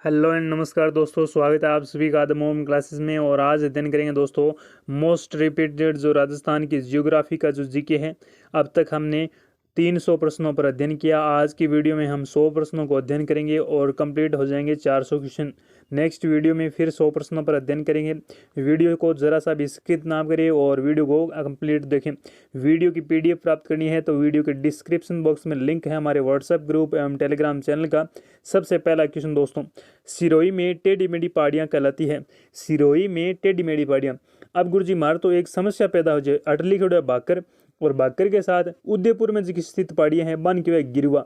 Hello and नमस्कार दोस्तों, स्वागत है आप सभी का आदम होम क्लासेस में। और आज अध्ययन करेंगे दोस्तों मोस्ट रिपीटेड जो राजस्थान की ज्योग्राफी का जो जीके है। अब तक हमने 300 प्रश्नों पर अध्ययन किया। आज की वीडियो में हम 100 प्रश्नों को अध्ययन करेंगे और कंप्लीट हो जाएंगे 400 क्वेश्चन। नेक्स्ट वीडियो में फिर 100 प्रश्नों पर अध्ययन करेंगे। वीडियो को ज़रा सा भी स्किप ना करें और वीडियो को कंप्लीट देखें। वीडियो की पीडीएफ प्राप्त करनी है तो वीडियो के डिस्क्रिप्शन बॉक्स में लिंक है हमारे व्हाट्सएप ग्रुप एवं टेलीग्राम चैनल का। सबसे पहला क्वेश्चन दोस्तों, सिरोही में टेढ़ी मेढ़ी पहाड़ियाँ कहलाती है। सिरोही में टेढ़ी मेढ़ी पहाड़ियाँ। अब गुरुजी मार तो एक समस्या पैदा हो जाए। अटली खड़ो है बाकर और बाकर के साथ उदयपुर में जो स्थित पहाड़ियाँ हैं बन के हुए गिरवा।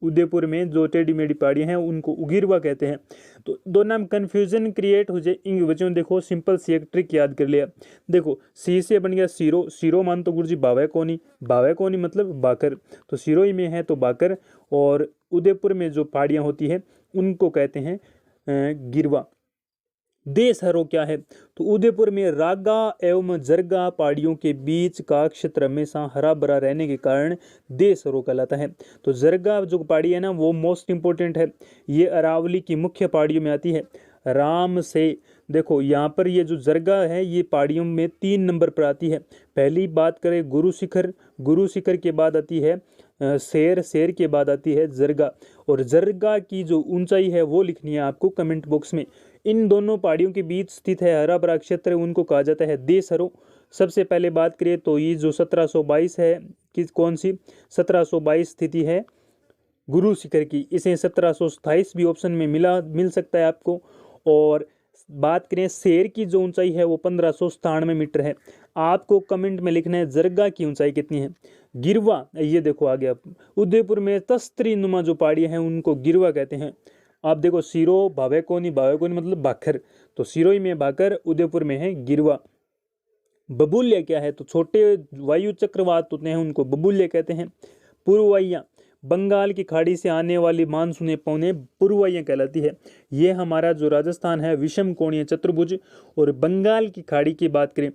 उदयपुर में जो टेढ़ी मेढ़ी पहाड़ियाँ हैं उनको गिरवा कहते हैं। तो दो नाम कन्फ्यूजन क्रिएट हो जाए इन बच्चों। देखो सिंपल सी एक ट्रिक याद कर लिया। देखो सी से बन गया सीरो। सीरो मान तो गुरुजी बावे कोनी मतलब बाकर। तो सिरोही में है तो बाकर और उदयपुर में जो पहाड़ियाँ होती है उनको कहते हैं गिरवा। देश हरो क्या है तो उदयपुर में रागा एवं जरगा पहाड़ियों के बीच का क्षेत्र हमेशा हरा भरा रहने के कारण देश हरो कहलाता है। तो जरगा जो पहाड़ी है ना वो मोस्ट इंपोर्टेंट है। ये अरावली की मुख्य पहाड़ियों में आती है। राम से देखो यहाँ पर ये जो जरगा है ये पहाड़ियों में 3 नंबर पर आती है। पहली बात करें गुरु शिखर के बाद आती है शेर के बाद आती है जरगा। और जरगा की जो ऊंचाई है वो लिखनी है आपको कमेंट बॉक्स में। इन दोनों पहाड़ियों के बीच स्थित है हरा भरा क्षेत्र, उनको कहा जाता है देशहरो। सबसे पहले बात करें तो ये जो 1722 है कि कौन सी 1722 स्थिति है गुरु शिखर की। इसे 1727 भी ऑप्शन में मिल सकता है आपको। और बात करें शेर की जो ऊंचाई है वो 1597 मीटर है। आपको कमेंट में लिखना है जरगा की ऊंचाई कितनी है। गिरवा ये देखो आ गया। उदयपुर में तस्त्री नुमा जो पहाड़ियां हैं उनको गिरवा कहते हैं। आप देखो सिरो भावेकोनी मतलब बाखर। तो सिरोही में बाखर, उदयपुर में है गिरवा। बबूल्य क्या है तो छोटे वायु चक्रवात होते हैं उनको बबूल्य कहते हैं। पूर्ववाइयाँ बंगाल की खाड़ी से आने वाली मानसूनी पवनें पूर्ववाइयाँ कहलाती है। ये हमारा जो राजस्थान है विषम कोणीय चतुर्भुज। और बंगाल की खाड़ी की बात करें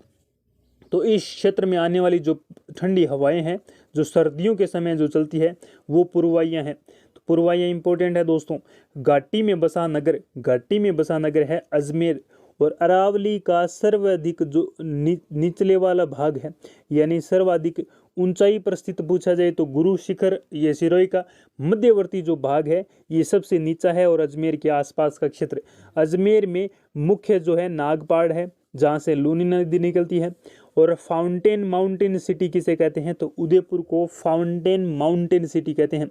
तो इस क्षेत्र में आने वाली जो ठंडी हवाएं हैं जो सर्दियों के समय जो चलती है वो पूर्ववाइयाँ हैं। तो पूर्ववाइयाँ इंपॉर्टेंट है दोस्तों। घाटी में बसा नगर है अजमेर। और अरावली का सर्वाधिक जो निचले वाला भाग है यानी सर्वाधिक ऊंचाई पर स्थित पूछा जाए तो गुरु शिखर ये सिरोही का मध्यवर्ती जो भाग है ये सबसे नीचा है। और अजमेर के आसपास का क्षेत्र, अजमेर में मुख्य जो है नागपाड़ है जहाँ से लूनी नदी निकलती है। और फाउंटेन माउंटेन सिटी किसे कहते हैं तो उदयपुर को फाउंटेन माउंटेन सिटी कहते हैं।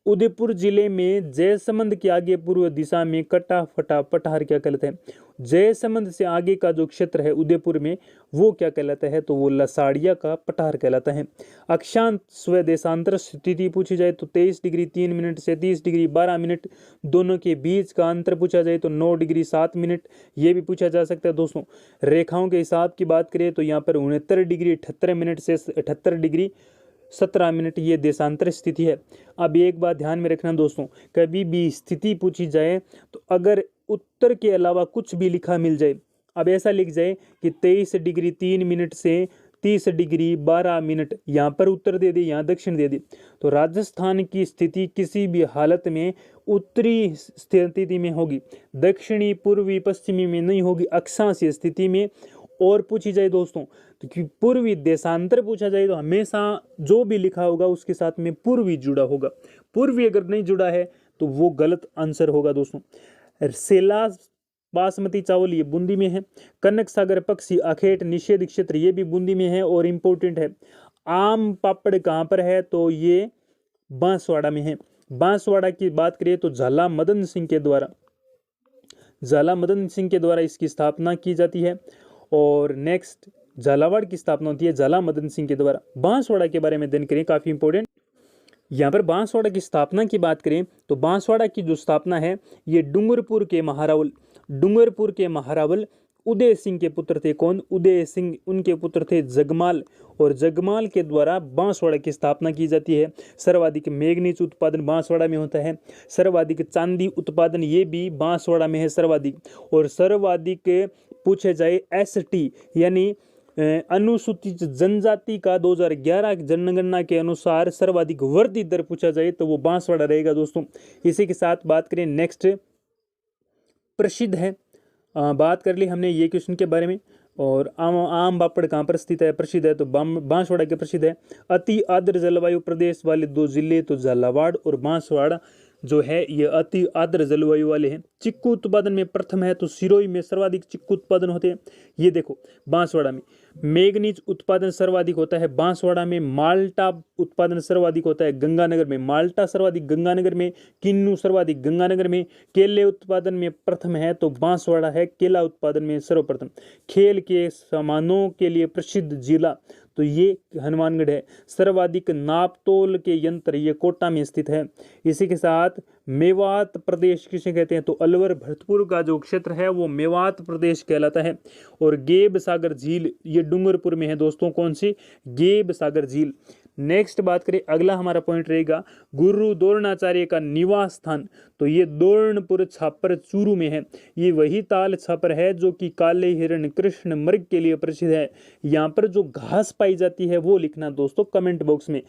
उदयपुर जिले में जयसमंद के आगे पूर्व दिशा में कटा फटा पठार क्या कहलाता है। जयसमंद से आगे का जो क्षेत्र है उदयपुर में वो क्या कहलाता है तो वो लसाड़िया का पठार कहलाता है। अक्षांश स्वदेशांतर स्थिति पूछी जाए तो 23 डिग्री 3 मिनट से 30 डिग्री 12 मिनट। दोनों के बीच का अंतर पूछा जाए तो 9 डिग्री 7 मिनट ये भी पूछा जा सकता है दोस्तों। रेखाओं के हिसाब की बात करें तो यहाँ पर 69 डिग्री 78 मिनट से 78 डिग्री 17 मिनट ये देशांतर स्थिति है। अब एक बात ध्यान में रखना दोस्तों, कभी भी स्थिति पूछी जाए तो अगर उत्तर के अलावा कुछ भी लिखा मिल जाए, अब ऐसा लिख जाए कि 23 डिग्री 3 मिनट से 30 डिग्री 12 मिनट, यहाँ पर उत्तर दे दे यहाँ दक्षिण दे दे तो राजस्थान की स्थिति किसी भी हालत में उत्तरी स्थिति में होगी, दक्षिणी पूर्वी पश्चिमी में नहीं होगी, अक्षांशीय स्थिति में। और पूछी जाए दोस्तों तो पूर्वी देशांतर पूछा जाए तो हमेशा जो भी लिखा होगा उसके साथ में पूर्वी जुड़ा होगा। पूर्वी अगर नहीं जुड़ा है तो वो गलत आंसर होगा दोस्तों। सेला बासमती चावल ये बूंदी में है। कनक सागर पक्षी अखेट निषेध क्षेत्र ये भी बूंदी में है और इम्पोर्टेंट है। आम पापड़ कहाँ पर है तो ये बांसवाड़ा में है। बांसवाड़ा की बात करें तो झाला मदन सिंह के द्वारा इसकी स्थापना की जाती है। और नेक्स्ट झालावाड़ की स्थापना होती है झाला मदन सिंह के द्वारा। बांसवाड़ा के बारे में अध्ययन करें, काफी इंपॉर्टेंट। यहाँ पर बांसवाड़ा की स्थापना की बात करें तो बांसवाड़ा की जो स्थापना है ये डूंगरपुर के महारावल उदय सिंह के पुत्र थे। कौन? उदय सिंह। उनके पुत्र थे जगमाल और जगमाल के द्वारा बांसवाड़ा की स्थापना की जाती है। सर्वाधिक मैग्नीज उत्पादन बांसवाड़ा में होता है। सर्वाधिक चांदी उत्पादन ये भी बांसवाड़ा में है सर्वाधिक। और सर्वाधिक पूछे जाए एसटी यानी अनुसूचित जनजाति का 2011 जनगणना के अनुसार सर्वाधिक वृद्धि दर पूछा जाए तो वो बांसवाड़ा रहेगा दोस्तों। इसी के साथ बात करें नेक्स्ट प्रसिद्ध है। बात कर ली हमने ये क्वेश्चन के बारे में। और आम पापड़ कहाँ पर स्थित है, प्रसिद्ध है, तो बांसवाड़ा के प्रसिद्ध है। अति आर्द्र जलवायु प्रदेश वाले 2 जिले तो झालावाड़ और बांसवाड़ा जो है ये अति आर्द्र जलवायु वाले हैं। चिक्कू उत्पादन में प्रथम है तो सिरोही में सर्वाधिक चिक्कू उत्पादन होते हैं। ये देखो बांसवाड़ा में मैंगनीज उत्पादन सर्वाधिक होता है, बांसवाड़ा में माल्टा उत्पादन सर्वाधिक होता है, गंगानगर में माल्टा सर्वाधिक, गंगानगर में किन्नू सर्वाधिक, गंगानगर में केले उत्पादन में प्रथम है तो बांसवाड़ा है केला उत्पादन में सर्वप्रथम। खेल के सामानों के लिए प्रसिद्ध जिला तो ये हनुमानगढ़ है। सर्वाधिक नापतोल के यंत्र ये कोटा में स्थित है। इसी के साथ मेवात प्रदेश किसे कहते हैं, तो अलवर भरतपुर का जो क्षेत्र है वो मेवात प्रदेश कहलाता है। और गेब सागर झील ये डूंगरपुर में है दोस्तों, कौन सी, गेब सागर झील। नेक्स्ट बात करें, अगला हमारा पॉइंट रहेगा गुरु द्रोणाचार्य का निवास स्थान, तो ये दोर्णपुर छापर चूरू में है। ये वही ताल छापर है जो कि काले हिरण कृष्ण मृग के लिए प्रसिद्ध है। यहाँ पर जो घास पाई जाती है वो लिखना दोस्तों कमेंट बॉक्स में।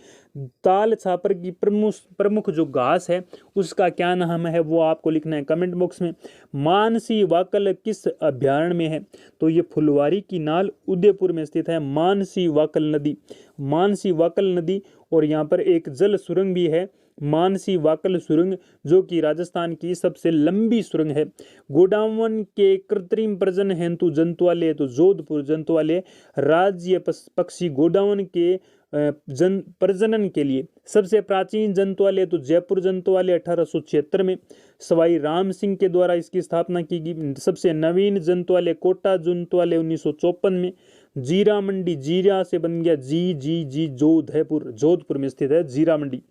ताल छापर की प्रमुख जो घास है उसका क्या नाम है वो आपको लिखना है कमेंट बॉक्स में। मानसी वाकल किस अभयारण्य में है, तो ये फुलवारी की नाल उदयपुर में स्थित है। मानसी वाकल नदी, मानसी वाकल नदी, और यहाँ पर एक जल सुरंग भी है मानसी वाकल सुरंग जो कि राजस्थान की सबसे लंबी सुरंग है। गोडावन के कृत्रिम प्रजनन हेतु जंतुआलय तो जोधपुर जंतुआलय। राज्य पक्षी गोडावन के प्रजनन के लिए सबसे प्राचीन जंतुआलय तो जयपुर जंतुआलय 1876 में सवाई राम सिंह के द्वारा इसकी स्थापना की गई। सबसे नवीन जंतुआलय कोटा जंतुआलय 1954 में। जीरा मंडी, जीरा से बन गया जी जोधपुर में स्थित है जीरा मंडी।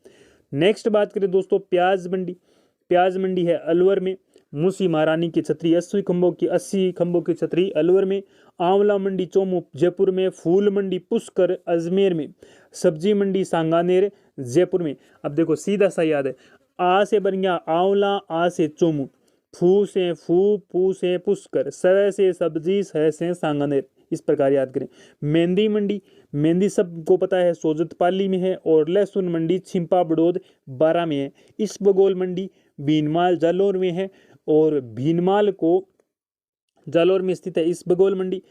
नेक्स्ट बात करें दोस्तों प्याज मंडी, प्याज मंडी है अलवर में। मूसी महारानी की छतरी 80 खंभों की छतरी अलवर में। आंवला मंडी चोमू जयपुर में। फूल मंडी पुष्कर अजमेर में। सब्जी मंडी सांगानेर जयपुर में। अब देखो सीधा सा याद है, आ से बन गया आंवला, आ से चोमू, फू से पुष्कर, स से सब्जी, स से सांगानेर, इस प्रकार याद करें। मेहंदी मंडी, मेहंदी सबको पता है सोजतपाली में है। और लहसुन मंडी छिंपा बड़ौद 12 में है। इसबगोल मंडी भीनमाल जालौर में है और भीनमाल को जालौर में स्थित है इसबगोल मंडी।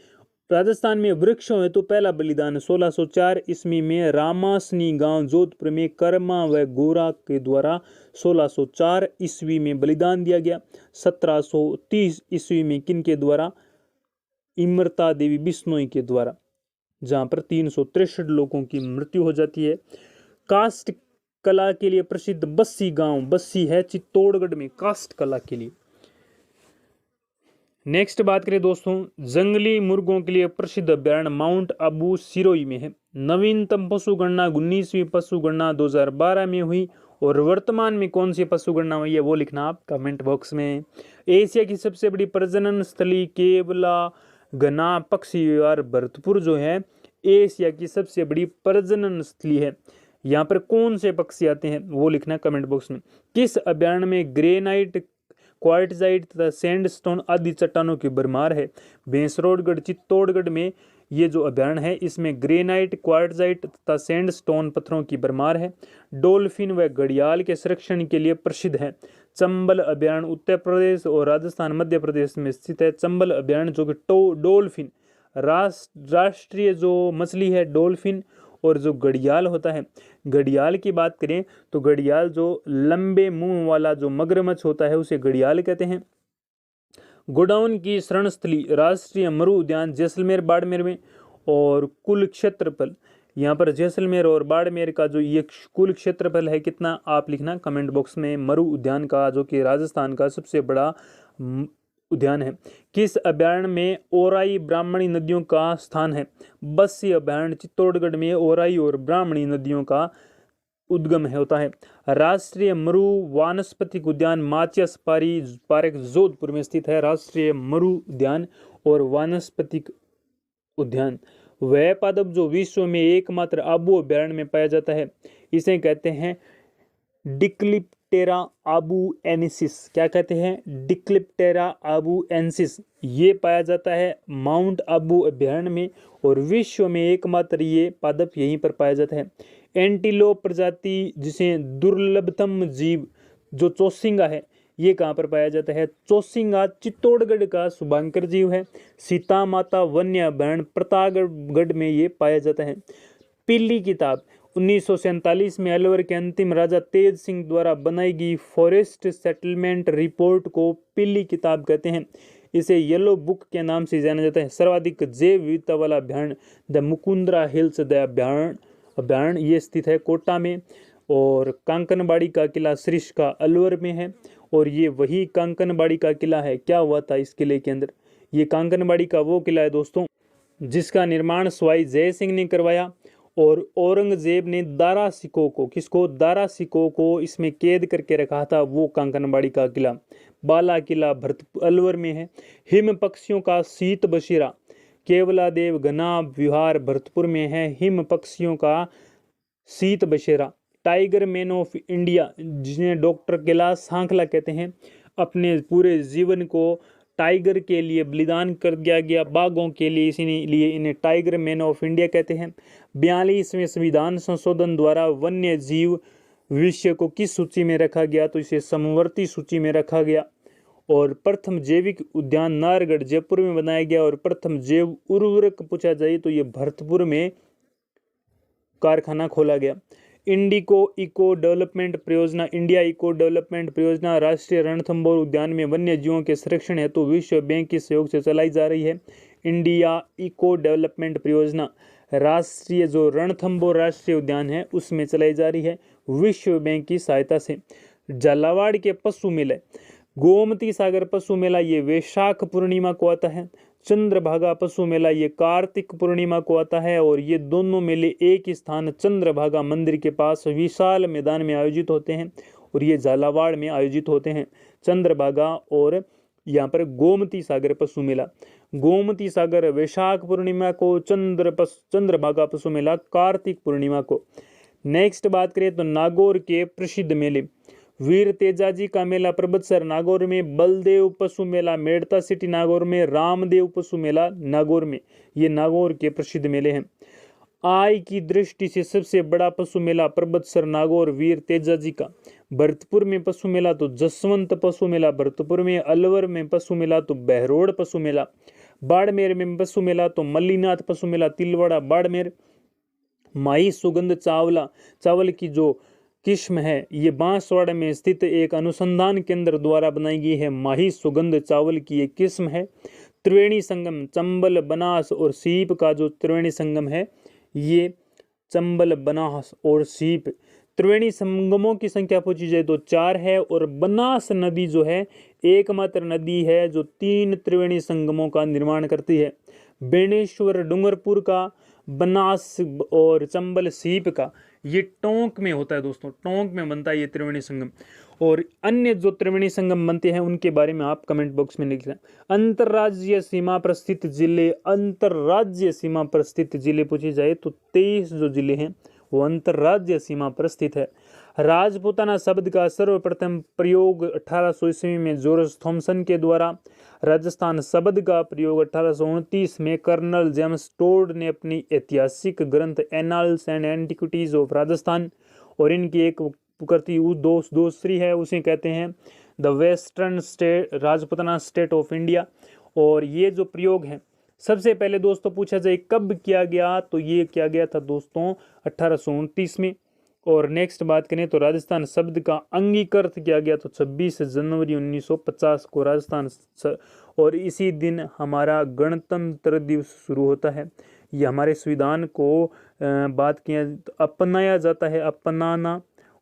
राजस्थान में वृक्षों है तो पहला बलिदान 1604 ईस्वी में रामासनी गांव जोधपुर में कर्मा व गोरा के द्वारा 1604 ईस्वी में बलिदान दिया गया। 1730 ईस्वी में किन के द्वारा, इमरता देवी बिश्नोई के द्वारा, जहां पर 363 लोगों की मृत्यु हो जाती है। कास्ट कला के लिए प्रसिद्ध बस्सी गांव, बस्सी है चित्तौड़गढ़ में कास्ट कला के लिए। नेक्स्ट बात करें दोस्तों जंगली मुर्गों के लिए प्रसिद्ध अभ्यारण्य माउंट आबू सिरोही में है। नवीनतम पशु गणना 19वीं पशु गणना 2012 में हुई। और वर्तमान में कौन सी पशु गणना हुई है वो लिखना आप कमेंट बॉक्स में। एशिया की सबसे बड़ी प्रजनन स्थली केवला घना पक्षी विहार भरतपुर जो है एशिया की सबसे बड़ी प्रजनन स्थली है। यहाँ पर कौन से पक्षी आते हैं वो लिखना कमेंट बॉक्स में। किस अभ्यारण्य में ग्रेनाइट, क्वार्टजाइट तथा सैंडस्टोन आदि चट्टानों की भरमार है। भैंसरोडगढ़ चित्तौड़गढ़ में ये जो अभ्यारण्य है इसमें ग्रेनाइट, क्वार्टजाइट तथा सैंडस्टोन पत्थरों की भरमार है। डॉल्फिन व घड़ियाल के संरक्षण के लिए प्रसिद्ध है। चंबल अभ्यारण्य उत्तर प्रदेश और राजस्थान मध्य प्रदेश में स्थित है। चंबल अभ्यारण्य जो कि डॉल्फिन राष्ट्रीय जो मछली है डॉल्फिन, और जो घड़ियाल होता है, घड़ियाल की बात करें तो घड़ियाल जो लंबे मुंह वाला जो मगरमच्छ होता है उसे घड़ियाल कहते हैं। गोडाउन की शरणस्थली राष्ट्रीय मरु उद्यान जैसलमेर बाड़मेर में। और कुल क्षेत्रफल यहाँ पर जैसलमेर और बाड़मेर का जो ये कुल क्षेत्रफल है कितना आप लिखना कमेंट बॉक्स में। मरु उद्यान का जो कि राजस्थान का सबसे बड़ा उद्यान है। किस अभ्यारण्य में ओराई ब्राह्मणी नदियों का स्थान है। बस्सी अभ्यारण्य चित्तौड़गढ़ में ओराई और ब्राह्मणी नदियों का उद्गम होता है। राष्ट्रीय मरु वानस्पतिक उद्यान माचिया पार्क जोधपुर में स्थित है। राष्ट्रीय मरु उद्यान और वानस्पतिक उद्यान। वह पादप जो विश्व में एकमात्र आबू अभ्यारण्य में पाया जाता है इसे कहते हैं डिक्लिप्टेरा आबूएनेसिस। क्या कहते हैं, डिक्लिप्टेरा आबूएनेसिस। ये पाया जाता है माउंट आबू अभ्यारण्य में और विश्व में एकमात्र ये पादप यहीं पर पाया जाता है। एंटीलोप प्रजाति जिसे दुर्लभतम जीव जो चौसिंगा है ये कहाँ पर पाया जाता है? चौसिंगा चित्तौड़गढ़ का शुभांकर जीव है। सीता माता वन्य अभयारण्य प्रतापगढ़ में ये पाया जाता है। पीली किताब 1947 में अलवर के अंतिम राजा तेज सिंह द्वारा बनाई गई फॉरेस्ट सेटलमेंट रिपोर्ट को पीली किताब कहते हैं। इसे येलो बुक के नाम से जाना जाता है। सर्वाधिक जैव विविधता वाला अभयारण्य द मुकुंदरा हिल्स द अभयारण्य ये स्थित है कोटा में। और कांकनबाड़ी का किला सरिस्का का अलवर में है। और ये वही कांकनबाड़ी का किला है। क्या हुआ था इस किले के अंदर? ये कांकनबाड़ी का वो किला है दोस्तों जिसका निर्माण सवाई जय सिंह ने करवाया और औरंगजेब ने दारा सिकों को इसमें कैद करके रखा था। वो कांकनबाड़ी का किला। बाला किला भरतपुर अलवर में है। हिम पक्षियों का शीत बसेरा केवलादेव घना विहार भरतपुर में है। हिम पक्षियों का शीत बसेरा। टाइगर मैन ऑफ इंडिया जिन्हें डॉक्टर कैलाश सांखला कहते हैं, अपने पूरे जीवन को टाइगर के लिए बलिदान कर दिया गया, बाघों के लिए, इसीलिए इन्हें टाइगर मैन ऑफ इंडिया कहते हैं। 42वें संविधान संशोधन द्वारा वन्य जीव विषय को किस सूची में रखा गया? तो इसे समवर्ती सूची में रखा गया। और प्रथम जैविक उद्यान नाहरगढ़ जयपुर में बनाया गया। और प्रथम जैव उर्वरक पूछा जाए तो ये भरतपुर में कारखाना खोला गया। इंडिया इको डेवलपमेंट परियोजना राष्ट्रीय रणथंभौर उद्यान में वन्य जीवों के संरक्षण हेतु विश्व बैंक के सहयोग से चलाई जा रही है। इंडिया इको डेवलपमेंट परियोजना राष्ट्रीय जो रणथंभौर राष्ट्रीय उद्यान है उसमें चलाई जा रही है विश्व बैंक की सहायता से। झालावाड़ के पशु मेले गोमती सागर पशु मेला ये वैशाख पूर्णिमा को आता है। चंद्रभागा पशु मेला ये कार्तिक पूर्णिमा को आता है। और ये दोनों मेले एक ही स्थान चंद्रभागा मंदिर के पास विशाल मैदान में आयोजित होते हैं। और ये झालावाड़ में आयोजित होते हैं चंद्रभागा और यहाँ पर गोमती सागर पशु मेला। गोमती सागर वैशाख पूर्णिमा को, चंद्रभागा पशु मेला कार्तिक पूर्णिमा को। नेक्स्ट बात करें तो नागौर के प्रसिद्ध मेले वीर तेजाजी का मेला परबतसर नागौर में, बलदेव पशु मेला मेड़ता सिटी नागौर में, रामदेव पशु मेला नागौर में। ये नागौर के प्रसिद्ध मेले हैं। आय की दृष्टि से सबसे बड़ा पशु मेला परबतसर नागौर वीर तेजाजी का। भरतपुर में पशु मेला तो जसवंत पशु मेला भरतपुर में। अलवर में पशु मेला तो बहरोड पशु मेला। बाड़मेर में पशु मेला तो मल्लीनाथ पशु मेला तिलवाड़ा बाड़मेर। माही सुगंध चावल की जो किस्म है ये बांसवाड़ा में स्थित एक अनुसंधान केंद्र द्वारा बनाई गई है। माही सुगंध चावल की एक किस्म है। त्रिवेणी संगम चंबल बनास और सीप का जो त्रिवेणी संगम है ये चंबल बनास और सीप त्रिवेणी संगमों की संख्या पूछी जाए तो 4 है। और बनास नदी जो है एकमात्र नदी है जो 3 त्रिवेणी संगमों का निर्माण करती है। बेणेश्वर डूंगरपुर का, बनास और चंबल सीप का ये टोंक में होता है दोस्तों। टोंक में बनता है ये त्रिवेणी संगम। और अन्य जो त्रिवेणी संगम बनते हैं उनके बारे में आप कमेंट बॉक्स में लिख लें। अंतर्राज्यीय सीमा पर स्थित जिले पूछे जाए तो 23 जो जिले हैं वो अंतर्राज्यीय सीमा पर स्थित है। राजपूताना शब्द का सर्वप्रथम प्रयोग 1800 ईस्वी में जॉर्ज थॉमसन के द्वारा। राजस्थान शब्द का प्रयोग 1829 में कर्नल जेम्स टोड ने अपनी ऐतिहासिक ग्रंथ annals and antiquities of Rajasthan और इनकी एक कृति दूसरी है उसे कहते हैं the western state Rajputana state of India. और ये जो प्रयोग है सबसे पहले दोस्तों पूछा जाए कब किया गया तो ये किया गया था दोस्तों 1829 में। और नेक्स्ट बात करें तो राजस्थान शब्द का अंगीकृत किया गया तो 26 जनवरी 1950 को राजस्थान। और इसी दिन हमारा गणतंत्र दिवस शुरू होता है। ये हमारे संविधान को बात किया तो अपनाया जाता है। अपनाना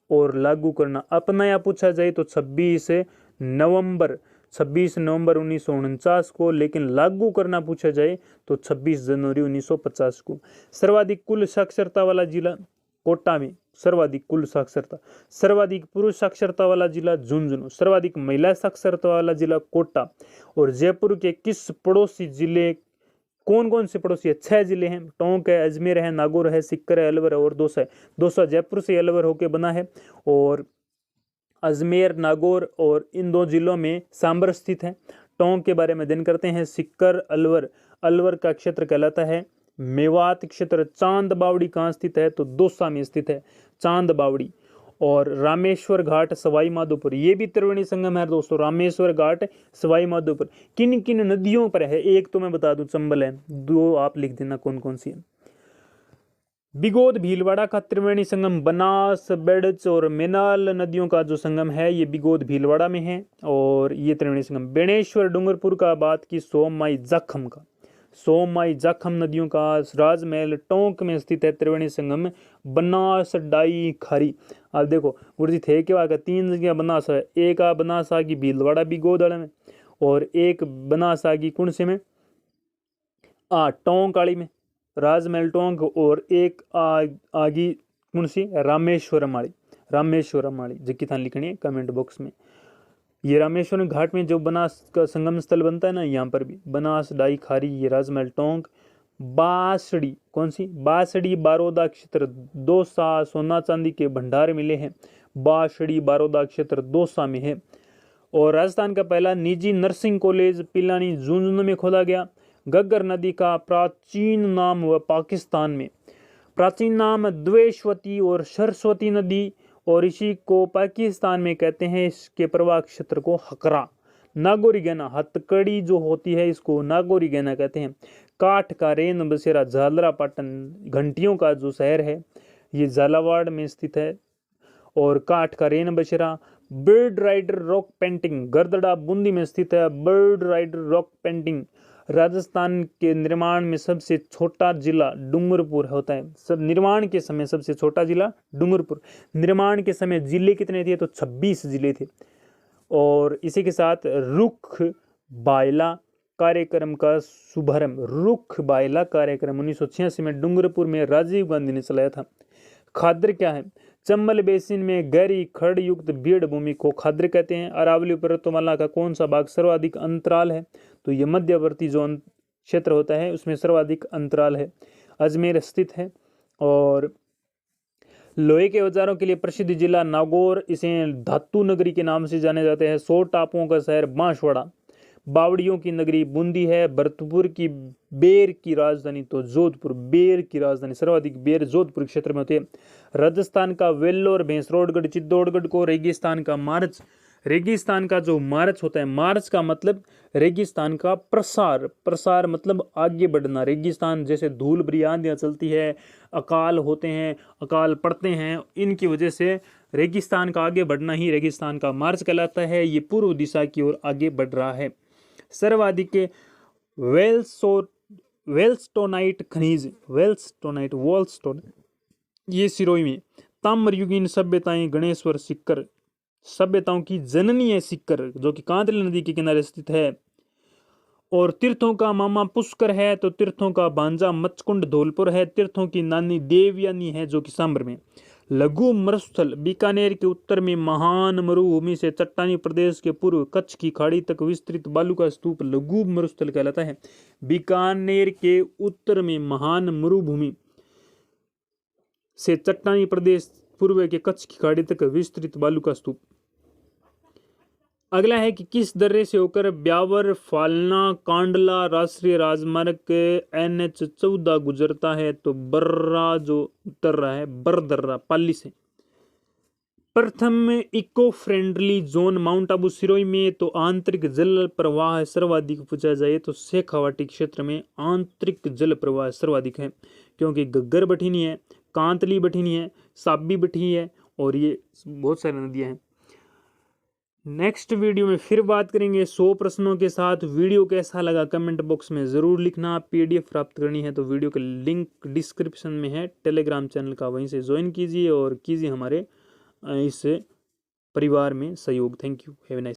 और लागू करना। अपनाया पूछा जाए तो 26 नवंबर 1949 को, लेकिन लागू करना पूछा जाए तो 26 जनवरी 1950 को। सर्वाधिक कुल साक्षरता वाला जिला कोटा में सर्वाधिक कुल साक्षरता। सर्वाधिक पुरुष साक्षरता वाला जिला झुंझुनू। सर्वाधिक महिला साक्षरता वाला जिला कोटा। और जयपुर के किस पड़ोसी जिले कौन कौन से पड़ोसी है? 6 जिले हैं। टोंक है, अजमेर है, नागौर है, सिक्कर है, अलवर है और दौसा है। दौसा जयपुर से अलवर होके बना है। और अजमेर, नागौर और इन 2 जिलों में सांबर स्थित है। टोंक के बारे में अध्ययन करते हैं। सिक्कर, अलवर का क्षेत्र कहलाता है मेवात क्षेत्र। चांद बावड़ी कहाँ स्थित है? तो दौसा में स्थित है चांद बावड़ी। और रामेश्वर घाट सवाई माधोपुर, ये भी त्रिवेणी संगम है दोस्तों। रामेश्वर घाट सवाई माधोपुर किन किन नदियों पर है? एक तो मैं बता दूं चंबल है, दो आप लिख देना कौन कौन सी है। बिगोद भीलवाड़ा का त्रिवेणी संगम बनास, बेड़च और मेनाल नदियों का जो संगम है ये बिगोद भीलवाड़ा में है और ये त्रिवेणी संगम। बेणेश्वर डूंगरपुर का बात की सोममाई जाखम का, सोममाई जाखम नदियों का। राजमहल टोंक में स्थित है त्रिवेणी संगम। बनास डाई खारी, अब देखो गुरुजी थे क्या का तीन जगह बनास है, एक आ बनास आगी भीलवाड़ा बिगोदड़ में और एक बनास आगी कुण से में टोंक आड़ी में राजमहल टोंक और एक आगी कौन सी रामेश्वरम वाली, रामेश्वरम वाली जिसकी थान लिखनी है कमेंट बॉक्स में। ये रामेश्वरम घाट में जो बनास का संगम स्थल बनता है ना, यहाँ पर भी बनास डाई खारी, ये राजमहल टोंक। बासड़ी कौन सी? बासड़ी बारोदा क्षेत्र दौसा, सोना चांदी के भंडार मिले हैं। बासड़ी बारोदा क्षेत्र दौसा में है। और राजस्थान का पहला निजी नर्सिंग कॉलेज पिलानी झुंझुनू में खोला गया। घग्गर नदी का प्राचीन नाम व पाकिस्तान में प्राचीन नाम द्वेशवती और सरस्वती नदी, और इसी को पाकिस्तान में कहते हैं इसके प्रवाह क्षेत्र को हकरा। नागौरी गहना, हथकड़ी जो होती है इसको नागौरी गहना कहते हैं। काठ का रेन बसेरा झालरा पाटन घंटियों का जो शहर है ये झालावाड़ में स्थित है। और काठ का रेन बसेरा। Bird rider rock painting Garadda Bundi में स्थित है। Bird rider rock painting Rajasthan के निर्माण में सबसे छोटा जिला डूंगरपुर होता है। सब निर्माण के समय सबसे छोटा जिला डूंगरपुर। निर्माण के समय जिले कितने थे? तो 26 जिले थे। और इसी के साथ रुख बायला कार्यक्रम का शुभारंभ, रुख बायला कार्यक्रम 1986 में डूंगरपुर में राजीव गांधी ने चलाया था। खाद्र क्या है? चंबल बेसिन में गहरी खड़ युक्त भीड़ भूमि को खाद्र कहते हैं। अरावली पर्वतमाला का कौन सा भाग सर्वाधिक अंतराल है? तो ये मध्यवर्ती जो क्षेत्र होता है उसमें सर्वाधिक अंतराल है। अजमेर स्थित है। और लोहे के औजारों के लिए प्रसिद्ध जिला नागौर, इसे धातु नगरी के नाम से जाने जाते हैं। 100 टापुओं का शहर बांसवाड़ा। बावड़ियों की नगरी बूंदी है। भरतपुर की बेर की राजधानी तो जोधपुर, बेर की राजधानी सर्वाधिक बेर जोधपुर क्षेत्र में होती है। राजस्थान का वेल्लोर भैंसरोडगढ़ चित्तौड़गढ़ को रेगिस्तान का मार्च, रेगिस्तान का जो मार्च होता है, मार्च का मतलब रेगिस्तान का प्रसार, प्रसार मतलब आगे बढ़ना। रेगिस्तान जैसे धूल भरी आंधियां चलती है, अकाल होते हैं, अकाल पड़ते हैं, इनकी वजह से रेगिस्तान का आगे बढ़ना ही रेगिस्तान का मार्च कहलाता है। ये पूर्व दिशा की ओर आगे बढ़ रहा है। सर्वाधिक वेल्स्टोनाइट खनिज, वेल्स्टोनाइट वॉल्स्टोन, ये सिरोही में। ताम्रयुगीन सभ्यताएं गणेश्वर सिक्कर, सभ्यताओं की जननी है सिक्कर, जो कि कांतली नदी के किनारे स्थित है। और तीर्थों का मामा पुष्कर है, तो तीर्थों का भांजा मचकुंड धौलपुर है। तीर्थों की नानी देवयानी है जो कि सांबर में। लघु मरुस्थल बीकानेर के उत्तर में महान मरुभूमि से चट्टानी प्रदेश के पूर्व कच्छ की खाड़ी तक विस्तृत बालू का स्तूप लघु मरुस्थल कहलाता है। बीकानेर के उत्तर में महान मरुभूमि से चट्टानी प्रदेश पूर्व के कच्छ की खाड़ी तक विस्तृत बालू का स्तूप। अगला है कि किस दर्रे से होकर ब्यावर फालना कांडला राष्ट्रीय राजमार्ग NH 14 गुजरता है? तो बर्रा जो दर्रा है, बरदर्रा पाली से। प्रथम eco friendly zone mount Abu Sirohi में, तो आंतरिक जल प्रवाह सर्वाधिक पूछा जाए तो शेखावाटी क्षेत्र में आंतरिक जल प्रवाह सर्वाधिक है, क्योंकि घग्गर बठिनी है, कांतली बठिनी है, साबी बठी है और ये बहुत सारी नदियां हैं। नेक्स्ट वीडियो में फिर बात करेंगे 100 प्रश्नों के साथ। वीडियो कैसा लगा कमेंट बॉक्स में ज़रूर लिखना। PDF प्राप्त करनी है तो वीडियो का लिंक डिस्क्रिप्शन में है, टेलीग्राम चैनल का, वहीं से ज्वाइन कीजिए और कीजिए हमारे इस परिवार में सहयोग। Thank you, have a nice.